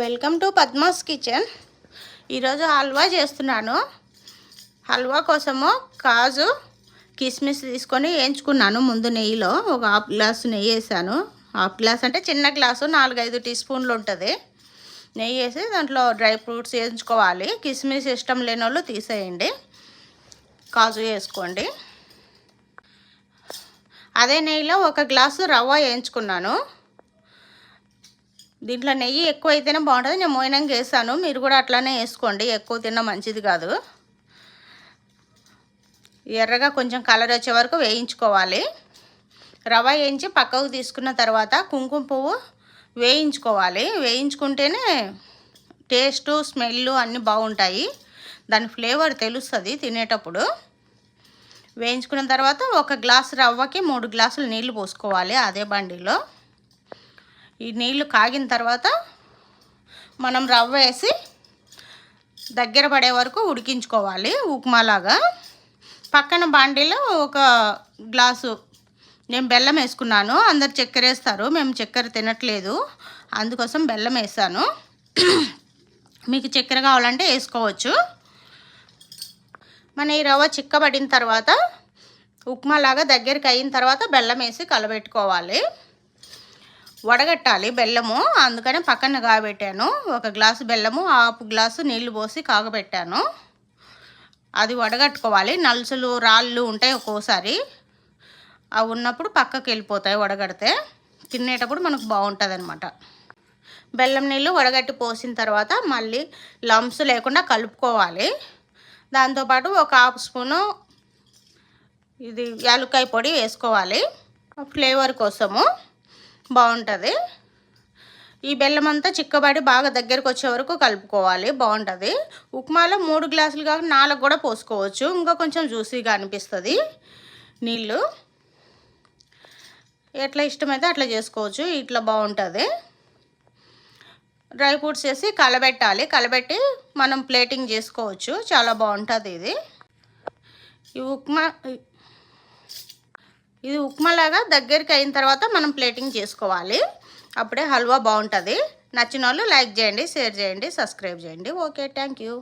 Welcome to Padma's kitchen. ఈరోజు హల్వా చేస్తున్నాను. హల్వా కోసము కాజు కిస్మిస్ తీసుకొని వేయించుకున్నాను. ముందు నెయ్యిలో ఒక హాఫ్ గ్లాసు నెయ్యి వేసాను. హాఫ్ గ్లాస్ అంటే చిన్న గ్లాసు 4-5 టీ స్పూన్లు ఉంటుంది. నెయ్యి వేసి దాంట్లో డ్రై ఫ్రూట్స్ వేయించుకోవాలి. కిస్మిస్ ఇష్టం లేని వాళ్ళు తీసేయండి, కాజు వేసుకోండి. అదే నెయ్యిలో ఒక గ్లాసు రవ్వ వేయించుకున్నాను. దీంట్లో నెయ్యి ఎక్కువ అయితేనే బాగుంటుంది. నేను మోయినంగా వేసాను, మీరు కూడా అట్లానే వేసుకోండి. ఎక్కువ తిన్నా మంచిది కాదు. ఎర్రగా కొంచెం కలర్ వచ్చే వరకు వేయించుకోవాలి. రవ్వ వేయించి పక్కకు తీసుకున్న తర్వాత కుంకుమ పువ్వు వేయించుకోవాలి. వేయించుకుంటేనే టేస్ట్ స్మెల్ అన్నీ బాగుంటాయి. దాని ఫ్లేవర్ తెలుస్తుంది తినేటప్పుడు. వేయించుకున్న తర్వాత ఒక గ్లాసు రవ్వకి 3 గ్లాసులు నీళ్లు పోసుకోవాలి. అదే బండిలో ఈ నీళ్లు కాగిన తర్వాత మనం రవ్వ వేసి దగ్గర పడే వరకు ఉడికించుకోవాలి. ఉప్మాలాగా. పక్కన బాండీలో ఒక గ్లాసు నేను బెల్లం వేసుకున్నాను. అందరు చక్కెర వేస్తారు, మేము చక్కెర తినట్లేదు, అందుకోసం బెల్లం వేసాను. మీకు చక్కెర కావాలంటే వేసుకోవచ్చు. మన ఈ రవ్వ చిక్కబడిన తర్వాత ఉప్మాలాగా దగ్గరికి అయిన తర్వాత బెల్లం వేసి కలబెట్టుకోవాలి. వడగట్టాలి బెల్లము, అందుకని పక్కన కాగబెట్టాను. ఒక గ్లాసు బెల్లము, హాఫ్ గ్లాసు నీళ్లు పోసి కాగబెట్టాను. అది వడగట్టుకోవాలి. నలుసులు రాళ్ళు ఉంటాయి ఒక్కోసారి, అవి ఉన్నప్పుడు పక్కకి వెళ్ళిపోతాయి. వడగడితే తినేటప్పుడు మనకు బాగుంటుంది అనమాట. బెల్లం నీళ్ళు వడగట్టి పోసిన తర్వాత మళ్ళీ లంప్స్ లేకుండా కలుపుకోవాలి. దాంతోపాటు ఒక హాఫ్ స్పూను ఇది యాలక్కాయ పొడి వేసుకోవాలి, ఫ్లేవర్ కోసము బాగుంటుంది. ఈ బెల్లం అంతా చిక్కబడి బాగా దగ్గరకు వచ్చే వరకు కలుపుకోవాలి, బాగుంటుంది. ఉప్మాలో 3 గ్లాసులు కాక 4 కూడా పోసుకోవచ్చు, ఇంకా కొంచెం జ్యూసీగా అనిపిస్తుంది. నీళ్ళు ఎట్లా ఇష్టమైతే అట్లా చేసుకోవచ్చు, ఇట్లా బాగుంటుంది. డ్రై ఫ్రూట్స్ వేసి కలబెట్టాలి. కలబెట్టి మనం ప్లేటింగ్ చేసుకోవచ్చు, చాలా బాగుంటుంది ఇది. ఇది ఉప్మాలాగా దగ్గరికి అయిన తర్వాత మనం ప్లేటింగ్ చేసుకోవాలి. అప్పుడే హల్వా బాగుంటుంది. నచ్చిన వాళ్ళు లైక్ చేయండి, షేర్ చేయండి, సబ్స్క్రైబ్ చేయండి. Okay, thank you.